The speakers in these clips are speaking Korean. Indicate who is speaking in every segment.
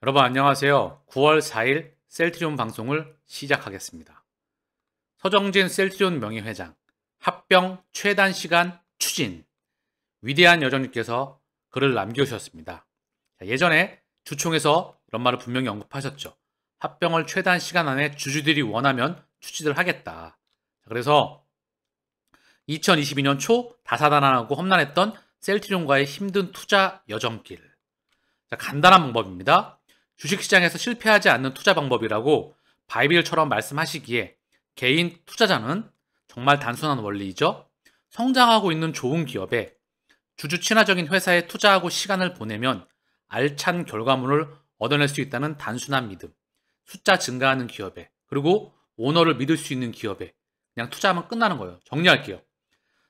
Speaker 1: 여러분 안녕하세요. 9월 4일 셀트리온 방송을 시작하겠습니다. 서정진 셀트리온 명예회장 합병 최단 시간 추진. 위대한 여정님께서 글을 남겨주셨습니다. 예전에 주총에서 이런 말을 분명히 언급하셨죠. 합병을 최단 시간 안에 주주들이 원하면 추진을 하겠다. 그래서 2022년 초 다사다난하고 험난했던 셀트리온과의 힘든 투자 여정길. 간단한 방법입니다. 주식시장에서 실패하지 않는 투자 방법이라고 바이블처럼 말씀하시기에 개인 투자자는 정말 단순한 원리이죠. 성장하고 있는 좋은 기업에 주주 친화적인 회사에 투자하고 시간을 보내면 알찬 결과물을 얻어낼 수 있다는 단순한 믿음. 숫자 증가하는 기업에, 그리고 오너를 믿을 수 있는 기업에 그냥 투자하면 끝나는 거예요. 정리할게요.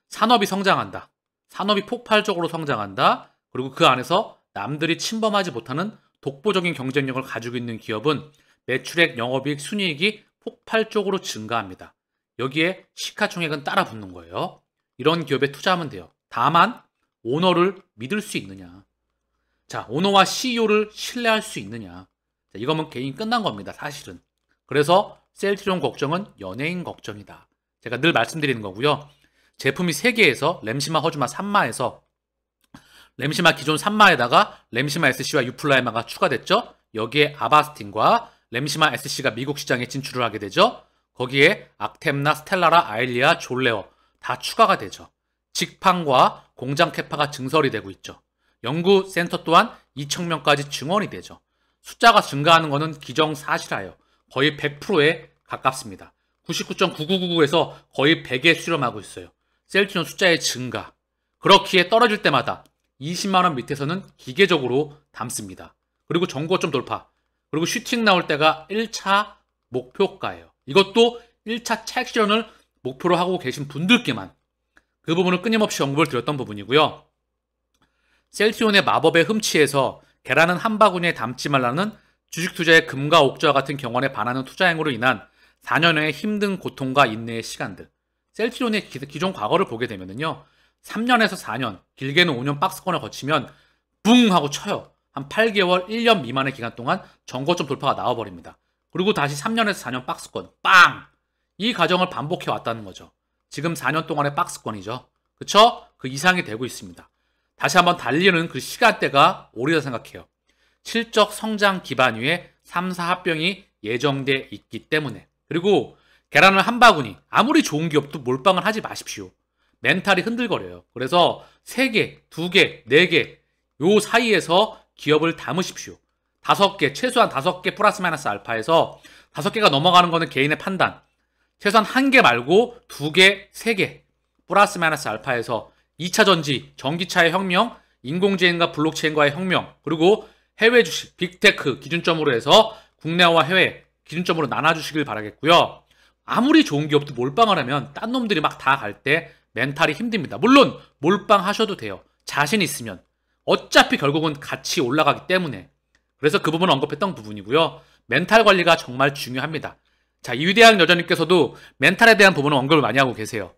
Speaker 1: 산업이 성장한다. 산업이 폭발적으로 성장한다. 그리고 그 안에서 남들이 침범하지 못하는 독보적인 경쟁력을 가지고 있는 기업은 매출액, 영업이익, 순이익이 폭발적으로 증가합니다. 여기에 시가총액은 따라 붙는 거예요. 이런 기업에 투자하면 돼요. 다만 오너를 믿을 수 있느냐. 자, 오너와 CEO를 신뢰할 수 있느냐. 자, 이거면 개인 끝난 겁니다. 사실은. 그래서 셀트리온 걱정은 연예인 걱정이다. 제가 늘 말씀드리는 거고요. 제품이 3개에서 램시마, 허즈마, 산마에서 램시마 기존 산마에다가 램시마 SC와 유플라이마가 추가됐죠. 여기에 아바스틴과 램시마 SC가 미국 시장에 진출을 하게 되죠. 거기에 악템나, 스텔라라, 아일리아, 졸레어 다 추가가 되죠. 직판과 공장 캐파가 증설이 되고 있죠. 연구센터 또한 2,000명까지 증원이 되죠. 숫자가 증가하는 것은 기정사실하여 거의 100%에 가깝습니다. 99.9999에서 거의 100에 수렴하고 있어요. 셀트리온 숫자의 증가. 그렇기에 떨어질 때마다 20만원 밑에서는 기계적으로 담습니다. 그리고 정고점 돌파. 그리고 슈팅 나올 때가 1차 목표가예요. 이것도 1차 차익 실현을 목표로 하고 계신 분들께만 그 부분을 끊임없이 언급을 드렸던 부분이고요. 셀트리온의 마법의 흠치에서 계란은 한 바구니에 담지 말라는 주식 투자의 금과 옥저와 같은 경험에 반하는 투자 행위로 인한 4년의 힘든 고통과 인내의 시간들. 셀트리온의 기존 과거를 보게 되면요. 3년에서 4년, 길게는 5년 박스권을 거치면 붕 하고 쳐요. 한 8개월, 1년 미만의 기간 동안 정고점 돌파가 나와버립니다. 그리고 다시 3년에서 4년 박스권, 빵! 이 과정을 반복해 왔다는 거죠. 지금 4년 동안의 박스권이죠. 그쵸? 그 이상이 되고 있습니다. 다시 한번 달리는 그 시간대가 오리다 생각해요. 실적 성장 기반 위에 3사 합병이 예정돼 있기 때문에. 그리고 계란을 한 바구니, 아무리 좋은 기업도 몰빵을 하지 마십시오. 멘탈이 흔들거려요. 그래서 3개, 2개, 4개 요 사이에서 기업을 담으십시오. 5개, 최소한 5개 플러스 마이너스 알파에서 5개가 넘어가는 거는 개인의 판단. 최소한 1개 말고 2개, 3개 플러스 마이너스 알파에서 2차 전지, 전기차의 혁명, 인공지능과 블록체인과의 혁명, 그리고 해외 주식, 빅테크 기준점으로 해서 국내와 해외 기준점으로 나눠주시길 바라겠고요. 아무리 좋은 기업도 몰빵을 하면 딴 놈들이 막 다 갈 때 멘탈이 힘듭니다. 물론 몰빵하셔도 돼요. 자신 있으면. 어차피 결국은 같이 올라가기 때문에. 그래서 그 부분을 언급했던 부분이고요. 멘탈 관리가 정말 중요합니다. 자, 이위대한 여자님께서도 멘탈에 대한 부분은 언급을 많이 하고 계세요.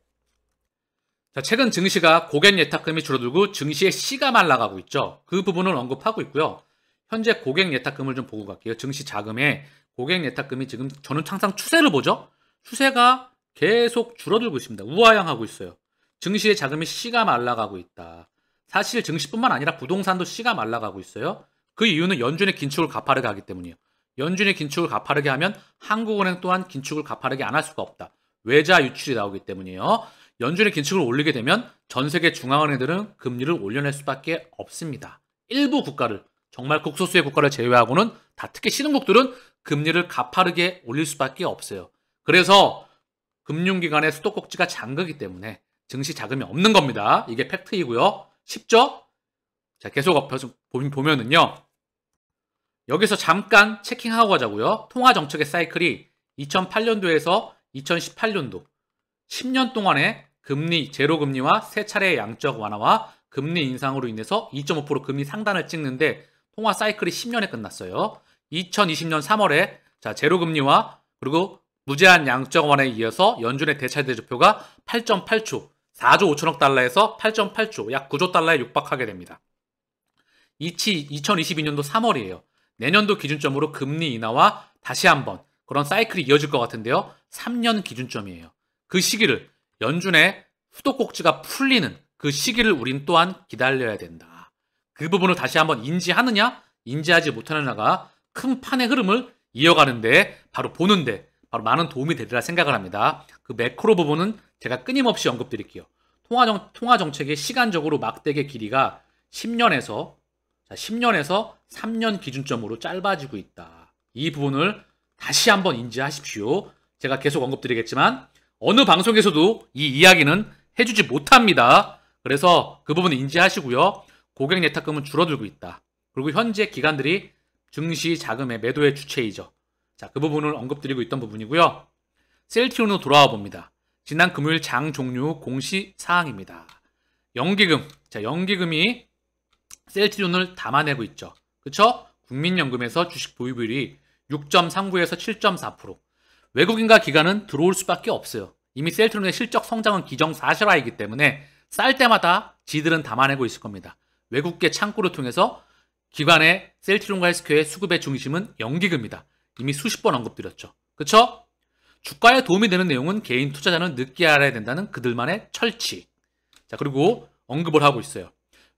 Speaker 1: 자, 최근 증시가 고객 예탁금이 줄어들고 증시의 씨가 말라가고 있죠. 그 부분을 언급하고 있고요. 현재 고객 예탁금을 좀 보고 갈게요. 증시 자금에 고객 예탁금이 지금 저는 항상 추세를 보죠. 추세가 계속 줄어들고 있습니다. 우하향하고 있어요. 증시의 자금이 씨가 말라가고 있다. 사실 증시뿐만 아니라 부동산도 씨가 말라가고 있어요. 그 이유는 연준의 긴축을 가파르게 하기 때문이에요. 연준의 긴축을 가파르게 하면 한국은행 또한 긴축을 가파르게 안 할 수가 없다. 외자 유출이 나오기 때문이에요. 연준의 긴축을 올리게 되면 전 세계 중앙은행들은 금리를 올려낼 수밖에 없습니다. 일부 국가를, 정말 극소수의 국가를 제외하고는 다 특히 신흥국들은 금리를 가파르게 올릴 수밖에 없어요. 그래서 금융기관의 수도꼭지가 잠그기 때문에 증시 자금이 없는 겁니다. 이게 팩트이고요. 쉽죠? 자, 계속 보면은요. 여기서 잠깐 체킹하고 가자고요. 통화정책의 사이클이 2008년도에서 2018년도 10년 동안의 금리, 제로금리와 3차례의 양적 완화와 금리 인상으로 인해서 2.5% 금리 상단을 찍는데 통화 사이클이 10년에 끝났어요. 2020년 3월에 자, 제로금리와 그리고 무제한 양적 완화에 이어서 연준의 대차대조표가 8.8조, 4조 5천억 달러에서 8.8조, 약 9조 달러에 육박하게 됩니다. 2022년도 3월이에요. 내년도 기준점으로 금리 인하와 다시 한번 그런 사이클이 이어질 것 같은데요. 3년 기준점이에요. 그 시기를 연준의 수도꼭지가 풀리는 그 시기를 우린 또한 기다려야 된다. 그 부분을 다시 한번 인지하느냐 인지하지 못하느냐가 큰 판의 흐름을 이어가는데 바로 보는데 바로 많은 도움이 되리라 생각을 합니다. 그 매크로 부분은 제가 끊임없이 언급드릴게요. 통화정책의 시간적으로 막대기 길이가 10년에서 3년 기준점으로 짧아지고 있다. 이 부분을 다시 한번 인지하십시오. 제가 계속 언급드리겠지만 어느 방송에서도 이 이야기는 해주지 못합니다. 그래서 그 부분 인지하시고요. 고객 예탁금은 줄어들고 있다. 그리고 현재 기관들이 증시 자금의 매도의 주체이죠. 자, 그 부분을 언급드리고 있던 부분이고요. 셀트리온으로 돌아와 봅니다. 지난 금요일 장 종료 공시 사항입니다. 연기금. 자, 연기금이 셀트리온을 담아내고 있죠. 그쵸? 국민연금에서 주식 보유비율이 6.39에서 7.4%. 외국인과 기관은 들어올 수밖에 없어요. 이미 셀트리온의 실적 성장은 기정사실화이기 때문에 쌀 때마다 지들은 담아내고 있을 겁니다. 외국계 창구를 통해서 기관의 셀트리온과 헬스케어의 수급의 중심은 연기금이다. 이미 수십 번 언급드렸죠. 그쵸? 주가에 도움이 되는 내용은 개인 투자자는 늦게 알아야 된다는 그들만의 철칙. 자, 그리고 언급을 하고 있어요.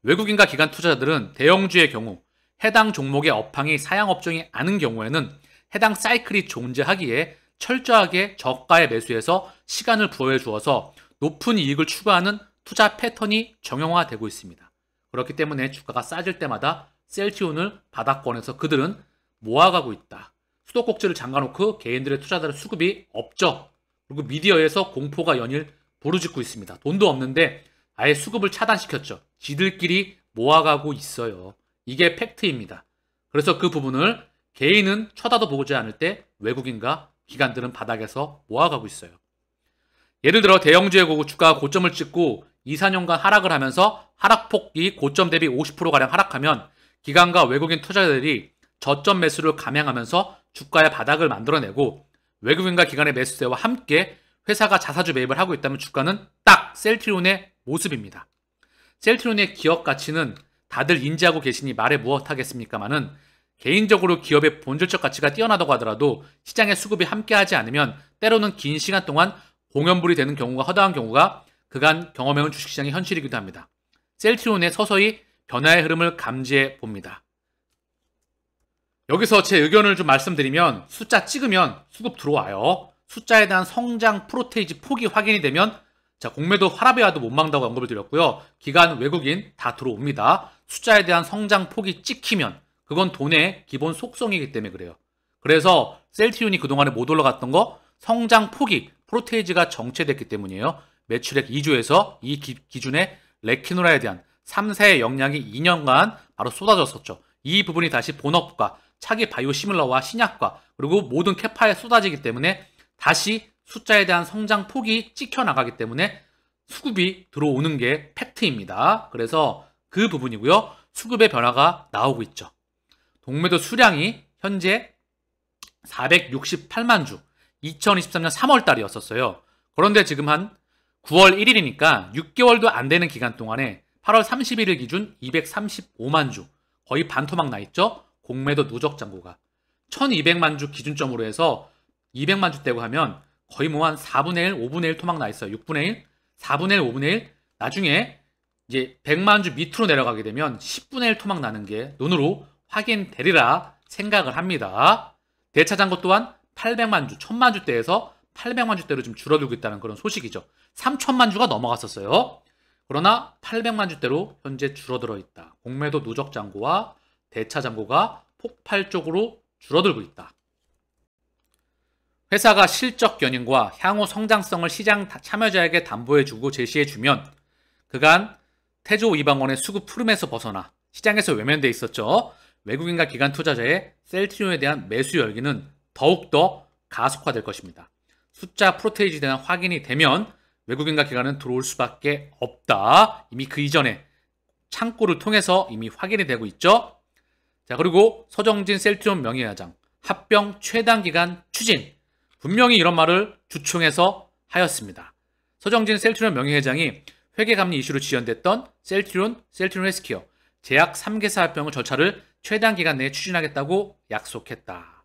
Speaker 1: 외국인과 기관 투자자들은 대형주의 경우 해당 종목의 업황이 사양업종이 아닌 경우에는 해당 사이클이 존재하기에 철저하게 저가에 매수해서 시간을 부여해 주어서 높은 이익을 추구하는 투자 패턴이 정형화되고 있습니다. 그렇기 때문에 주가가 싸질 때마다 셀트리온을 바닥권에서 그들은 모아가고 있다. 수도꼭지를 잠가놓고 개인들의 투자자들 수급이 없죠. 그리고 미디어에서 공포가 연일 부르짖고 있습니다. 돈도 없는데 아예 수급을 차단시켰죠. 지들끼리 모아가고 있어요. 이게 팩트입니다. 그래서 그 부분을 개인은 쳐다도 보지 않을 때 외국인과 기관들은 바닥에서 모아가고 있어요. 예를 들어 대형주의 주가가 고점을 찍고 2, 4년간 하락을 하면서 하락폭이 고점 대비 50%가량 하락하면 기관과 외국인 투자자들이 저점 매수를 감행하면서 주가의 바닥을 만들어내고 외국인과 기관의 매수세와 함께 회사가 자사주 매입을 하고 있다면 주가는 딱 셀트리온의 모습입니다. 셀트리온의 기업 가치는 다들 인지하고 계시니 말해 무엇하겠습니까마는 개인적으로 기업의 본질적 가치가 뛰어나다고 하더라도 시장의 수급이 함께하지 않으면 때로는 긴 시간 동안 공연불이 되는 경우가 허다한 경우가 그간 경험해온 주식시장의 현실이기도 합니다. 셀트리온의 서서히 변화의 흐름을 감지해 봅니다. 여기서 제 의견을 좀 말씀드리면 숫자 찍으면 수급 들어와요. 숫자에 대한 성장 프로테이지 폭이 확인이 되면 자, 공매도 화랍에 와도 못 막는다고 언급을 드렸고요. 기관, 외국인 다 들어옵니다. 숫자에 대한 성장 폭이 찍히면 그건 돈의 기본 속성이기 때문에 그래요. 그래서 셀트리온이 그동안에 못 올라갔던 거 성장 폭이 프로테이지가 정체됐기 때문이에요. 매출액 2조에서 이 기준에 레키노라에 대한 3세의 역량이 2년간 바로 쏟아졌었죠. 이 부분이 다시 본업과 차기 바이오 시뮬러와 신약과 그리고 모든 캐파에 쏟아지기 때문에 다시 숫자에 대한 성장 폭이 찍혀 나가기 때문에 수급이 들어오는 게 팩트입니다. 그래서 그 부분이고요. 수급의 변화가 나오고 있죠. 동매도 수량이 현재 468만 주 2023년 3월 달이었었어요. 그런데 지금 한 9월 1일이니까 6개월도 안 되는 기간 동안에 8월 31일 기준 235만 주 거의 반토막 나 있죠. 공매도 누적 잔고가 1200만 주 기준점으로 해서 200만 주 떼고 하면 거의 뭐 한 4분의 1, 5분의 1 토막 나 있어요. 6분의 1, 4분의 1, 5분의 1 나중에 이제 100만 주 밑으로 내려가게 되면 10분의 1 토막 나는 게 눈으로 확인되리라 생각을 합니다. 대차 잔고 또한 800만 주, 1000만 주대에서 800만 주대로 좀 줄어들고 있다는 그런 소식이죠. 3000만 주가 넘어갔었어요. 그러나 800만 주대로 현재 줄어들어 있다. 공매도 누적 잔고와 대차 잔고가 폭발적으로 줄어들고 있다. 회사가 실적 견인과 향후 성장성을 시장 참여자에게 담보해주고 제시해주면 그간 태조 이방원의 수급 푸름에서 벗어나 시장에서 외면돼 있었죠. 외국인과 기관 투자자의 셀트리온에 대한 매수 열기는 더욱더 가속화될 것입니다. 숫자 프로테이지에 대한 확인이 되면 외국인과 기관은 들어올 수밖에 없다. 이미 그 이전에 창구를 통해서 이미 확인이 되고 있죠. 자, 그리고 서정진 셀트리온 명예회장 합병 최단기간 추진 분명히 이런 말을 주총에서 하였습니다. 서정진 셀트리온 명예회장이 회계감리 이슈로 지연됐던 셀트리온 헬스케어 제약 3개사 합병의 절차를 최단 기간 내에 추진하겠다고 약속했다.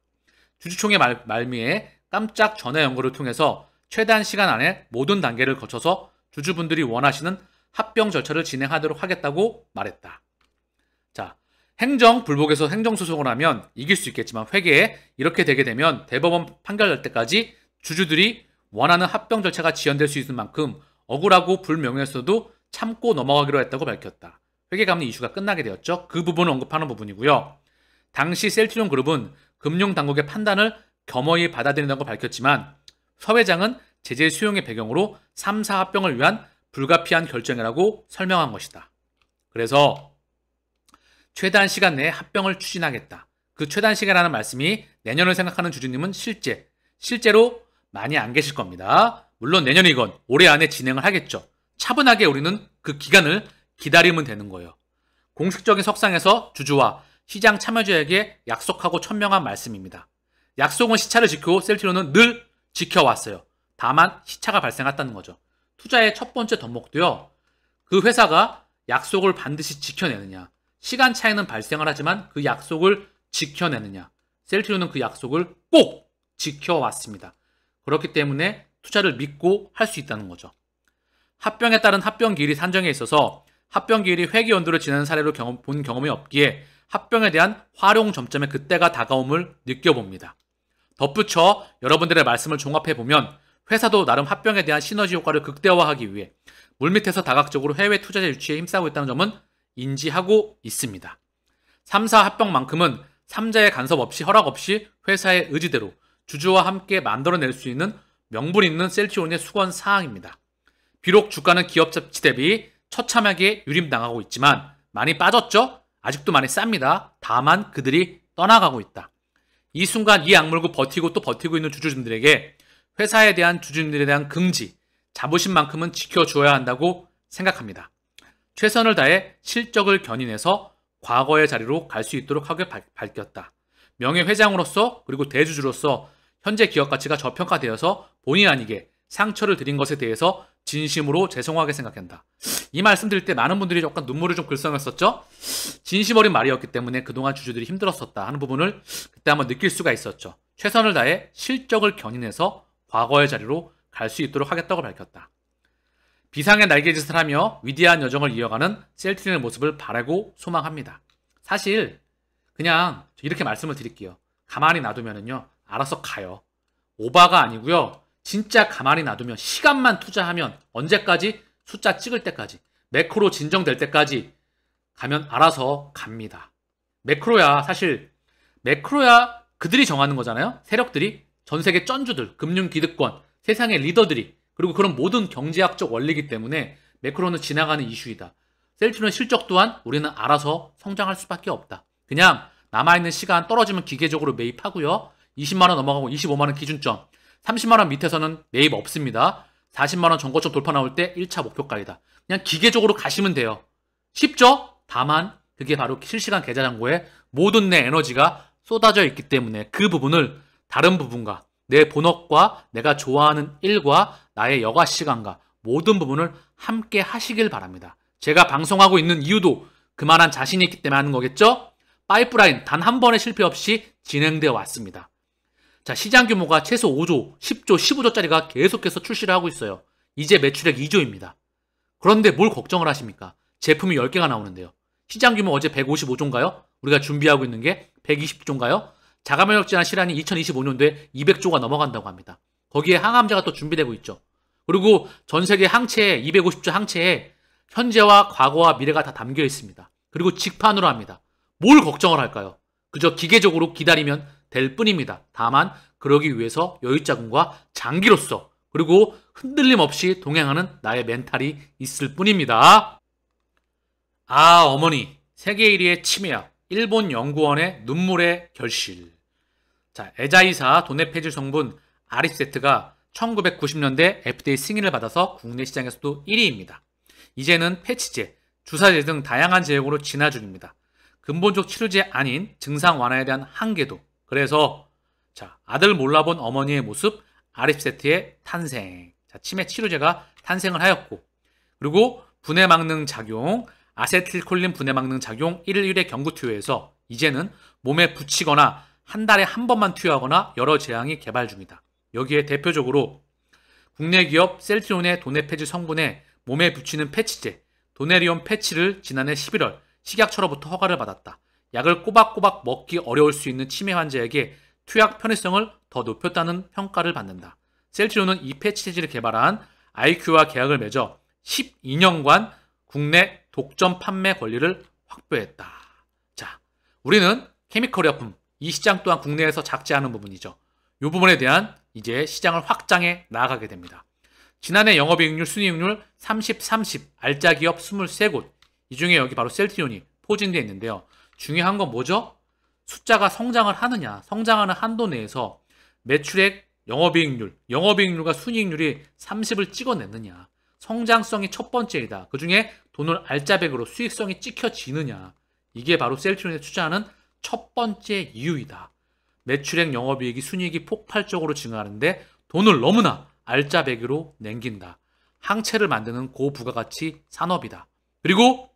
Speaker 1: 주주총회 말미에 깜짝 전화 연구를 통해서 최단 시간 안에 모든 단계를 거쳐서 주주분들이 원하시는 합병 절차를 진행하도록 하겠다고 말했다. 자, 행정 불복에서 행정소송을 하면 이길 수 있겠지만 회계에 이렇게 되게 되면 대법원 판결 날 때까지 주주들이 원하는 합병 절차가 지연될 수 있는 만큼 억울하고 불명예했어도 참고 넘어가기로 했다고 밝혔다. 회계감리 이슈가 끝나게 되었죠. 그 부분을 언급하는 부분이고요. 당시 셀트리온 그룹은 금융당국의 판단을 겸허히 받아들인다고 밝혔지만 서 회장은 제재 수용의 배경으로 3사 합병을 위한 불가피한 결정이라고 설명한 것이다. 그래서 최단 시간 내에 합병을 추진하겠다. 그 최단 시간이라는 말씀이 내년을 생각하는 주주님은 실제로 많이 안 계실 겁니다. 물론 내년이건 올해 안에 진행을 하겠죠. 차분하게 우리는 그 기간을 기다리면 되는 거예요. 공식적인 석상에서 주주와 시장 참여자에게 약속하고 천명한 말씀입니다. 약속은 시차를 지키고 셀트리온은 늘 지켜왔어요. 다만 시차가 발생했다는 거죠. 투자의 첫 번째 덕목도요. 그 회사가 약속을 반드시 지켜내느냐. 시간 차이는 발생을 하지만 그 약속을 지켜내느냐. 셀트리온은 그 약속을 꼭 지켜왔습니다. 그렇기 때문에 투자를 믿고 할 수 있다는 거죠. 합병에 따른 합병기일이 산정에 있어서 합병기일이 회기 연도를 지나는 사례로 본 경험이 없기에 합병에 대한 활용 점점의 그때가 다가옴을 느껴봅니다. 덧붙여 여러분들의 말씀을 종합해보면 회사도 나름 합병에 대한 시너지 효과를 극대화하기 위해 물밑에서 다각적으로 해외 투자자 유치에 힘싸고 있다는 점은 인지하고 있습니다. 3사 합병만큼은 3자의 간섭 없이 허락 없이 회사의 의지대로 주주와 함께 만들어낼 수 있는 명분 있는 셀트리온의 수건 사항입니다. 비록 주가는 기업 자치 대비 처참하게 유림당하고 있지만 많이 빠졌죠? 아직도 많이 쌉니다. 다만 그들이 떠나가고 있다. 이 순간 이 악물고 버티고 또 버티고 있는 주주님들에게 회사에 대한 주주님들에 대한 긍지, 자부심만큼은 지켜줘야 한다고 생각합니다. 최선을 다해 실적을 견인해서 과거의 자리로 갈 수 있도록 하게 밝혔다. 명예회장으로서 그리고 대주주로서 현재 기업 가치가 저평가되어서 본의 아니게 상처를 드린 것에 대해서 진심으로 죄송하게 생각한다. 이 말씀 드릴 때 많은 분들이 약간 눈물을 좀 글썽였었죠? 진심 어린 말이었기 때문에 그동안 주주들이 힘들었었다 하는 부분을 그때 한번 느낄 수가 있었죠. 최선을 다해 실적을 견인해서 과거의 자리로 갈 수 있도록 하겠다고 밝혔다. 비상의 날개짓을 하며 위대한 여정을 이어가는 셀트리온의 모습을 바라고 소망합니다. 사실 그냥 이렇게 말씀을 드릴게요. 가만히 놔두면은요 알아서 가요. 오바가 아니고요. 진짜 가만히 놔두면 시간만 투자하면 언제까지? 숫자 찍을 때까지 매크로 진정될 때까지 가면 알아서 갑니다. 매크로야 사실 매크로야 그들이 정하는 거잖아요. 세력들이 전세계 쩐주들, 금융기득권, 세상의 리더들이 그리고 그런 모든 경제학적 원리이기 때문에 매크로는 지나가는 이슈이다. 셀트리온의 실적 또한 우리는 알아서 성장할 수밖에 없다. 그냥 남아있는 시간 떨어지면 기계적으로 매입하고요. 20만원 넘어가고 25만원 기준점 30만원 밑에서는 매입 없습니다. 40만원 전고점 돌파 나올 때 1차 목표가이다. 그냥 기계적으로 가시면 돼요. 쉽죠? 다만 그게 바로 실시간 계좌잔고에 모든 내 에너지가 쏟아져 있기 때문에 그 부분을 다른 부분과 내 본업과 내가 좋아하는 일과 나의 여가 시간과 모든 부분을 함께 하시길 바랍니다. 제가 방송하고 있는 이유도 그만한 자신이 있기 때문에 하는 거겠죠? 파이프라인 단 한 번의 실패 없이 진행되어 왔습니다. 자, 시장 규모가 최소 5조, 10조, 15조짜리가 계속해서 출시를 하고 있어요. 이제 매출액 2조입니다. 그런데 뭘 걱정을 하십니까? 제품이 10개가 나오는데요. 시장 규모 어제 155조인가요? 우리가 준비하고 있는 게 120조인가요? 자가면역 질환 실환이 2025년도에 200조가 넘어간다고 합니다. 거기에 항암제가 또 준비되고 있죠. 그리고 전 세계 항체에 250조 항체에 현재와 과거와 미래가 다 담겨 있습니다. 그리고 직판으로 합니다. 뭘 걱정을 할까요? 그저 기계적으로 기다리면 될 뿐입니다. 다만 그러기 위해서 여유자금과 장기로서 그리고 흔들림 없이 동행하는 나의 멘탈이 있을 뿐입니다. 아, 어머니, 세계 1위의 치매약, 일본 연구원의 눈물의 결실. 자, 에자이사 도내 폐질 성분 아립세트가 1990년대 FDA 승인을 받아서 국내 시장에서도 1위입니다. 이제는 패치제, 주사제 등 다양한 제형으로 진화 중입니다. 근본적 치료제 아닌 증상 완화에 대한 한계도. 그래서 자, 아들 몰라본 어머니의 모습 아립세트의 탄생. 자, 치매 치료제가 탄생을 하였고 그리고 분해 막능 작용, 아세틸콜린 분해 막능 작용 1일 1회 경구 투여에서 이제는 몸에 붙이거나 한 달에 한 번만 투여하거나 여러 제형이 개발 중이다. 여기에 대표적으로 국내 기업 셀트리온의 도네 폐지 성분에 몸에 붙이는 패치제 도네리온 패치를 지난해 11월 식약처로부터 허가를 받았다. 약을 꼬박꼬박 먹기 어려울 수 있는 치매 환자에게 투약 편의성을 더 높였다는 평가를 받는다. 셀트리온은 이 패치제를 개발한 IQ와 계약을 맺어 12년간 국내 독점 판매 권리를 확보했다. 자, 우리는 케미컬 의약품, 이 시장 또한 국내에서 작지 않은 부분이죠. 이 부분에 대한 이제 시장을 확장해 나아가게 됩니다. 지난해 영업이익률, 순이익률 30, 30, 알짜 기업 23곳. 이 중에 여기 바로 셀트리온이 포진되어 있는데요. 중요한 건 뭐죠? 숫자가 성장을 하느냐, 성장하는 한도 내에서 매출액, 영업이익률과 순이익률이 30을 찍어냈느냐. 성장성이 첫 번째이다. 그 중에 돈을 알짜배기로 수익성이 찍혀지느냐. 이게 바로 셀트리온에 투자하는 첫 번째 이유이다. 매출액, 영업이익이, 순이익이 폭발적으로 증가하는데 돈을 너무나 알짜배기로 남긴다. 항체를 만드는 고부가가치 산업이다. 그리고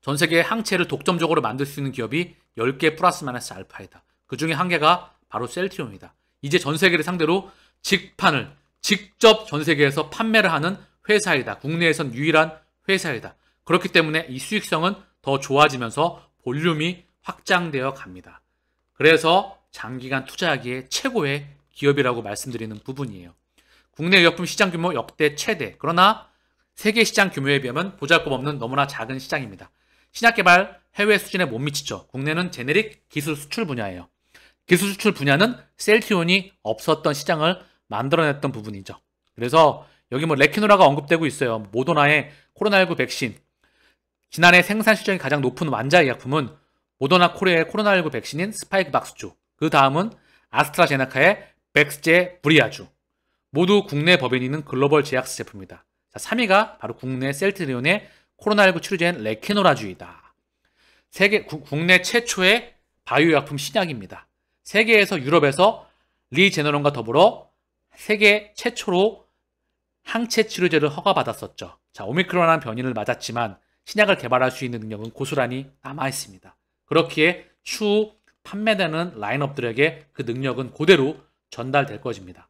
Speaker 1: 전 세계 항체를 독점적으로 만들 수 있는 기업이 10개 플러스 마이너스 알파이다. 그 중에 한 개가 바로 셀트리온이다. 이제 전 세계를 상대로 직판을 직접 전 세계에서 판매를 하는 회사이다. 국내에선 유일한 회사이다. 그렇기 때문에 이 수익성은 더 좋아지면서 볼륨이 확장되어 갑니다. 그래서 장기간 투자하기에 최고의 기업이라고 말씀드리는 부분이에요. 국내 의약품 시장 규모 역대 최대. 그러나 세계 시장 규모에 비하면 보잘것없는 너무나 작은 시장입니다. 신약개발 해외 수준에 못 미치죠. 국내는 제네릭 기술 수출 분야예요. 기술 수출 분야는 셀트리온이 없었던 시장을 만들어냈던 부분이죠. 그래서 여기 뭐 레키노라가 언급되고 있어요. 모더나의 코로나19 백신. 지난해 생산 실적이 가장 높은 완자 의약품은 모더나 코리아의 코로나19 백신인 스파이크 박스주. 그 다음은 아스트라제네카의 백스제 브리아주. 모두 국내 법인이 있는 글로벌 제약사 제품이다. 자, 3위가 바로 국내 셀트리온의 코로나19 치료제인 레키노라주이다. 국내 최초의 바이오약품 신약입니다. 세계에서 유럽에서 리제너론과 더불어 세계 최초로 항체 치료제를 허가받았었죠. 자, 오미크론이라는 변이를 맞았지만 신약을 개발할 수 있는 능력은 고스란히 남아있습니다. 그렇기에 추후 판매되는 라인업들에게 그 능력은 그대로 전달될 것입니다.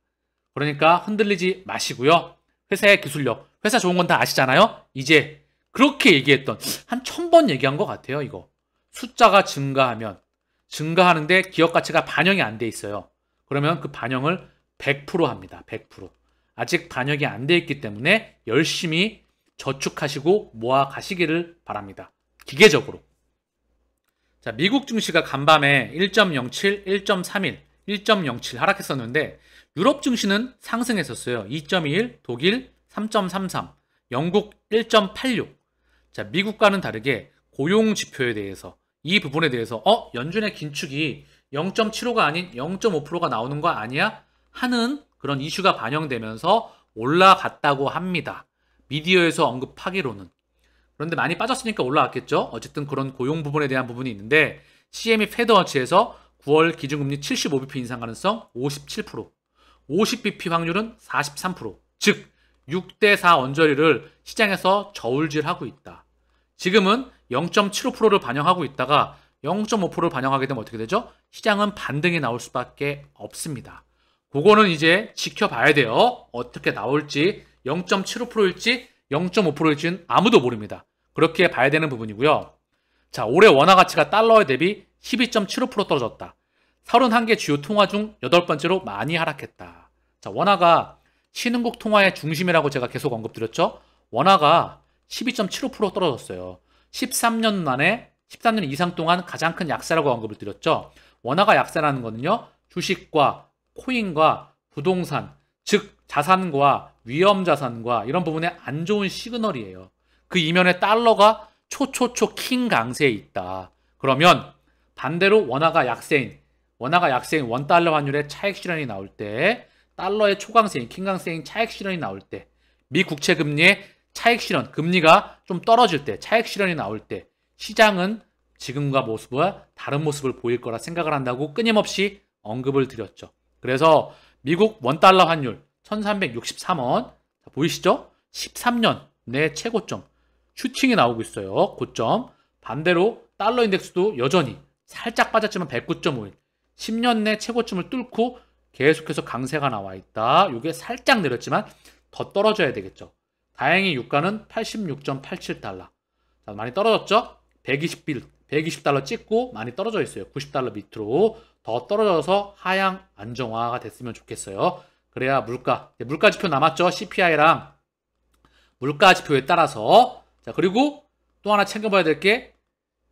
Speaker 1: 그러니까 흔들리지 마시고요. 회사의 기술력, 회사 좋은 건 다 아시잖아요. 이제 그렇게 얘기했던 한 1000번 얘기한 것 같아요. 이거 숫자가 증가하는데 기업 가치가 반영이 안 돼 있어요. 그러면 그 반영을 100% 합니다. 100%. 아직 반영이 안 돼 있기 때문에 열심히 저축하시고 모아 가시기를 바랍니다. 기계적으로. 자, 미국 증시가 간밤에 1.07, 1.31, 1.07 하락했었는데 유럽 증시는 상승했었어요. 2.21, 독일 3.33, 영국 1.86. 자, 미국과는 다르게 고용 지표에 대해서 이 부분에 대해서 연준의 긴축이 0.75가 아닌 0.5%가 나오는 거 아니야? 하는 그런 이슈가 반영되면서 올라갔다고 합니다. 미디어에서 언급하기로는. 그런데 많이 빠졌으니까 올라왔겠죠. 어쨌든 그런 고용 부분에 대한 부분이 있는데 CME 패드워치에서 9월 기준금리 75bp 인상 가능성 57%, 50bp 확률은 43%, 즉 6대4 언저리를 시장에서 저울질하고 있다. 지금은 0.75%를 반영하고 있다가 0.5%를 반영하게 되면 어떻게 되죠? 시장은 반등이 나올 수밖에 없습니다. 그거는 이제 지켜봐야 돼요. 어떻게 나올지 0.75%일지 0.5%일지는 아무도 모릅니다. 그렇게 봐야 되는 부분이고요. 자, 올해 원화 가치가 달러에 대비 12.75% 떨어졌다. 31개 주요 통화 중 8번째로 많이 하락했다. 자, 원화가 신흥국 통화의 중심이라고 제가 계속 언급드렸죠. 원화가 12.75% 떨어졌어요. 13년 만에 13년 이상 동안 가장 큰 약세라고 언급을 드렸죠. 원화가 약세라는 거는요. 주식과 코인과 부동산, 즉 자산과 위험 자산과 이런 부분에 안 좋은 시그널이에요. 그 이면에 달러가 초초초 킹 강세에 있다. 그러면 반대로 원화가 약세인 원달러 환율의 차익 실현이 나올 때, 달러의 초강세인 킹 강세인 차익 실현이 나올 때, 미 국채 금리의 차익 실현, 금리가 좀 떨어질 때, 차익 실현이 나올 때 시장은 지금과 모습과 다른 모습을 보일 거라 생각을 한다고 끊임없이 언급을 드렸죠. 그래서 미국 원달러 환율 1363원 보이시죠? 13년 내 최고점 슈팅이 나오고 있어요. 고점. 반대로 달러 인덱스도 여전히 살짝 빠졌지만 109.51, 10년 내 최고점을 뚫고 계속해서 강세가 나와 있다. 이게 살짝 내렸지만 더 떨어져야 되겠죠. 다행히 유가는 86.87달러. 자, 많이 떨어졌죠? 120달러 찍고 많이 떨어져 있어요. 90달러 밑으로 더 떨어져서 하향 안정화가 됐으면 좋겠어요. 그래야 물가 지표 남았죠? CPI랑 물가 지표에 따라서. 자, 그리고 또 하나 챙겨봐야 될 게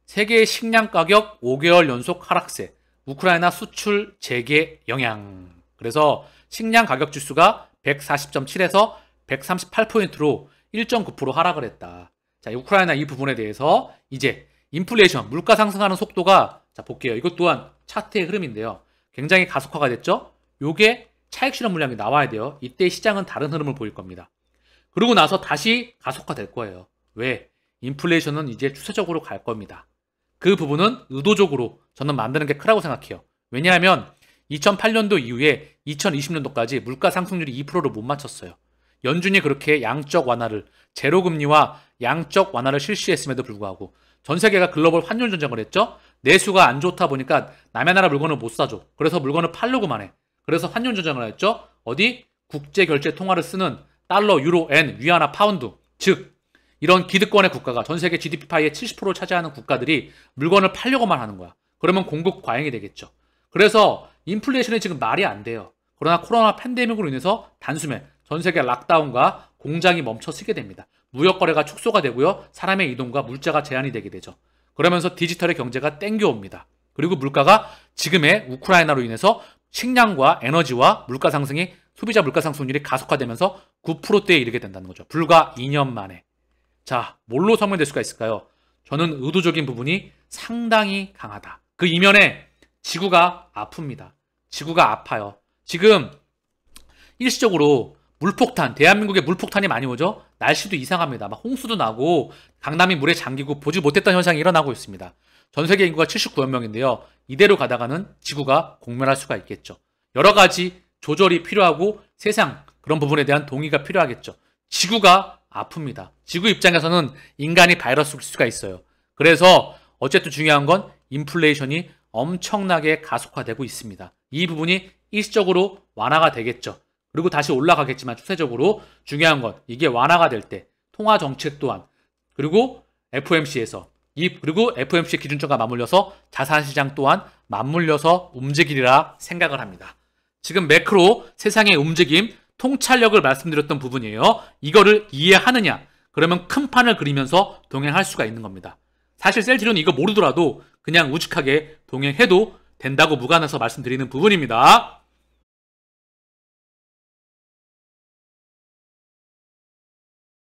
Speaker 1: 세계의 식량 가격 5개월 연속 하락세, 우크라이나 수출 재개 영향. 그래서 식량 가격 지수가 140.7에서 138포인트로 1.9% 하락을 했다. 자, 우크라이나 이 부분에 대해서 이제 인플레이션, 물가 상승하는 속도가, 자, 볼게요. 이것 또한 차트의 흐름인데요. 굉장히 가속화가 됐죠? 요게 차익 실현 물량이 나와야 돼요. 이때 시장은 다른 흐름을 보일 겁니다. 그러고 나서 다시 가속화 될 거예요. 왜? 인플레이션은 이제 추세적으로 갈 겁니다. 그 부분은 의도적으로 저는 만드는 게 크다고 생각해요. 왜냐하면 2008년도 이후에 2020년도까지 물가 상승률이 2%를 못 맞췄어요. 연준이 그렇게 양적 완화를, 제로금리와 양적 완화를 실시했음에도 불구하고 전 세계가 글로벌 환율 전쟁을 했죠. 내수가 안 좋다 보니까 남의 나라 물건을 못 사줘. 그래서 물건을 팔려고만 해. 그래서 환율 전쟁을 했죠. 어디? 국제 결제 통화를 쓰는 달러, 유로, 엔, 위안화, 파운드. 즉 이런 기득권의 국가가 전 세계 GDP 파이의 70%를 차지하는 국가들이 물건을 팔려고만 하는 거야. 그러면 공급 과잉이 되겠죠. 그래서 인플레이션이 지금 말이 안 돼요. 그러나 코로나 팬데믹으로 인해서 단숨에 전 세계 락다운과 공장이 멈춰 서게 됩니다. 무역 거래가 축소가 되고요. 사람의 이동과 물자가 제한이 되게 되죠. 그러면서 디지털의 경제가 땡겨옵니다. 그리고 물가가 지금의 우크라이나로 인해서 식량과 에너지와 물가 상승이, 소비자 물가 상승률이 가속화되면서 9%대에 이르게 된다는 거죠. 불과 2년 만에. 자, 뭘로 설명될 수가 있을까요? 저는 의도적인 부분이 상당히 강하다. 그 이면에 지구가 아픕니다. 지구가 아파요. 지금 일시적으로 물폭탄, 대한민국에 물폭탄이 많이 오죠? 날씨도 이상합니다. 막 홍수도 나고 강남이 물에 잠기고 보지 못했던 현상이 일어나고 있습니다. 전 세계 인구가 79억 명인데요. 이대로 가다가는 지구가 공멸할 수가 있겠죠. 여러 가지 조절이 필요하고 세상 그런 부분에 대한 동의가 필요하겠죠. 지구가 아픕니다. 지구 입장에서는 인간이 바이러스일 수가 있어요. 그래서 어쨌든 중요한 건 인플레이션이 엄청나게 가속화되고 있습니다. 이 부분이 일시적으로 완화가 되겠죠. 그리고 다시 올라가겠지만 추세적으로 중요한 건 이게 완화가 될 때 통화 정책 또한, 그리고 FOMC에서 그리고 FOMC 기준점과 맞물려서 자산시장 또한 맞물려서 움직이리라 생각을 합니다. 지금 매크로 세상의 움직임, 통찰력을 말씀드렸던 부분이에요. 이거를 이해하느냐? 그러면 큰 판을 그리면서 동행할 수가 있는 겁니다. 사실 셀트리온은 이거 모르더라도 그냥 우직하게 동행해도 된다고 무관해서 말씀드리는 부분입니다.